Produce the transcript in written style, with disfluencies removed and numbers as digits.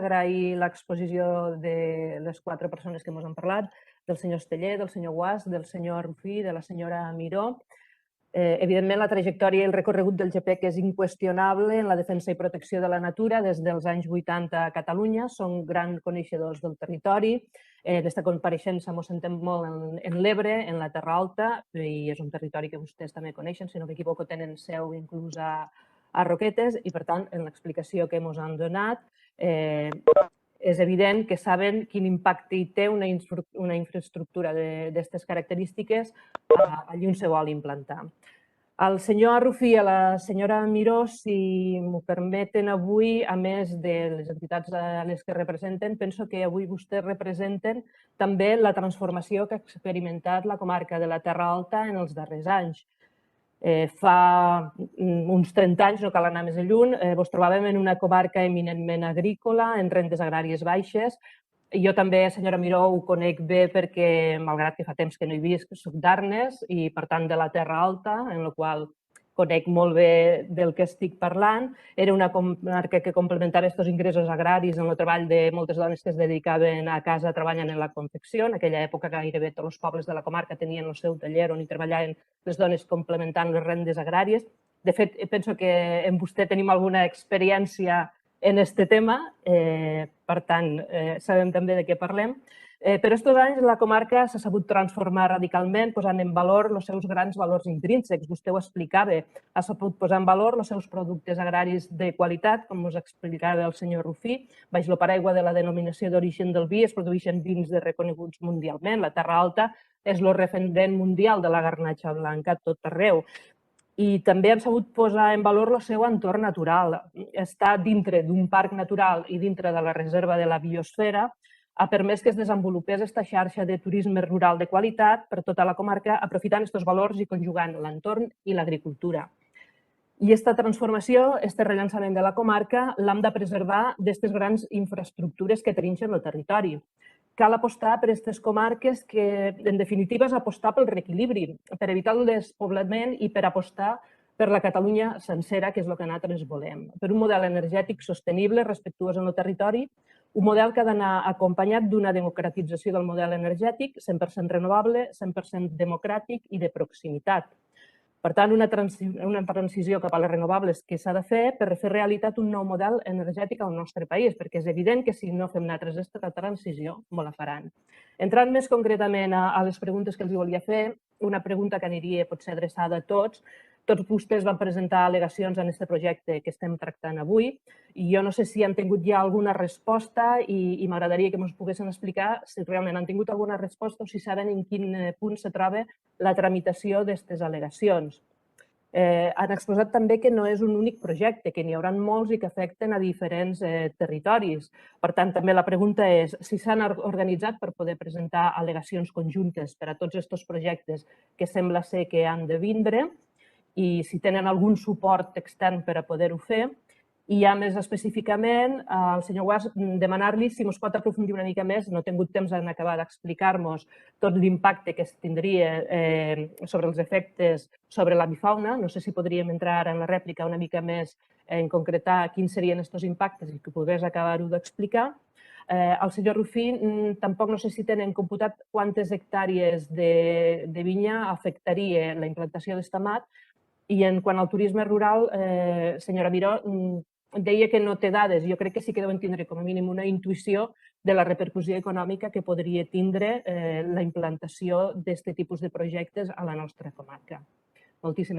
agrair l'exposició de les 4 persones que ens han parlat, del senyor Esteller, del senyor Guas, del senyor Rufí, de la senyora Miró. Evidentment, la trajectòria i el recorregut del GPEC és inqüestionable en la defensa i protecció de la natura des dels anys 80 a Catalunya. Són grans coneixedors del territori. D'esta compareixença ens sentem molt en l'Ebre, en la Terra Alta, i és un territori que vostès també coneixen, si no m'equivoco, tenen seu inclús a Roquetes, i per tant, en l'explicació que ens han donat, és evident que saben quin impacte hi té una infraestructura d'aquestes característiques allí on se vol implantar. Al senyor Arrufí i a la senyora Miró, si m'ho permeten avui, a més de les entitats a les que representen, penso que avui vostès representen també la transformació que ha experimentat la comarca de la Terra Alta en els darrers anys. Fa uns 30 anys, no cal anar més lluny, ens trobàvem en una comarca eminentment agrícola, en rendes agràries baixes. Jo també, senyora Miró, ho conec bé perquè, malgrat que fa temps que no hi visc, soc d'Arnes i, per tant, de la Terra Alta, en la qual conec molt bé del que estic parlant. Era una comarca que complementava aquests ingressos agraris en el treball de moltes dones que es dedicaven a casa treballant en la confecció. En aquella època gairebé tots els pobles de la comarca tenien el seu taller on hi treballaven les dones complementant les rendes agràries. De fet, penso que en vostè tenim alguna experiència en aquest tema, per tant, sabem també de què parlem. Per aquests anys la comarca s'ha sabut transformar radicalment posant en valor els seus grans valors intrínsecs. Vostè ho explicava, ha sabut posar en valor els seus productes agraris de qualitat, com us explicava el senyor Rufí. Baix el paraigua de la denominació d'origen del vi es produeixen vins reconeguts mundialment. La Terra Alta és el referent mundial de la garnatxa blanca a tot arreu. I també han sabut posar en valor el seu entorn natural. Estar dintre d'un parc natural i dintre de la reserva de la biosfera ha permès que es desenvolupés aquesta xarxa de turisme rural de qualitat per tota la comarca, aprofitant aquests valors i conjugant l'entorn i l'agricultura. I aquesta transformació, aquest rellançament de la comarca, l'hem de preservar d'aquestes grans infraestructures que trinxen el territori. Cal apostar per aquestes comarques que, en definitiva, és apostar pel reequilibri, per evitar el despoblament i per apostar per la Catalunya sencera, que és el que nosaltres volem. Per un model energètic sostenible, respectuós en el territori, un model que ha d'anar acompanyat d'una democratització del model energètic 100% renovable, 100% democràtic i de proximitat. Per tant, una transició cap a les renovables que s'ha de fer per fer realitat un nou model energètic al nostre país, perquè és evident que si no fem nosaltres aquesta transició, no la faran. Entrant més concretament a les preguntes que els volia fer, una pregunta que aniria potser adreçada a tots. Tots vostès van presentar al·legacions en aquest projecte que estem tractant avui i jo no sé si han tingut ja alguna resposta i m'agradaria que ens poguessin explicar si realment han tingut alguna resposta o si saben en quin punt se troba la tramitació d'aquestes al·legacions. Han exposat també que no és un únic projecte, que n'hi haurà molts i que afecten a diferents territoris. Per tant, també la pregunta és si s'han organitzat per poder presentar al·legacions conjuntes per a tots aquests projectes que sembla ser que han de vindre, i si tenen algun suport extern per a poder-ho fer. I ja més específicament, al senyor Guas, demanar-li si ens pot aprofundir una mica més, no he tingut temps en acabar d'explicar-nos tot l'impacte que es tindria sobre els efectes sobre l'avifauna. No sé si podríem entrar en la rèplica una mica més en concretar quins serien aquests impactes i que pogués acabar-ho d'explicar. El senyor Rufí tampoc no sé si tenen computat quantes hectàrees de vinya afectaria la implantació d'estamat. I en quant al turisme rural, senyora Miró, deia que no té dades. Jo crec que sí que deuen tindre com a mínim una intuïció de la repercussió econòmica que podria tindre la implantació d'aquest tipus de projectes a la nostra comarca. Moltíssimes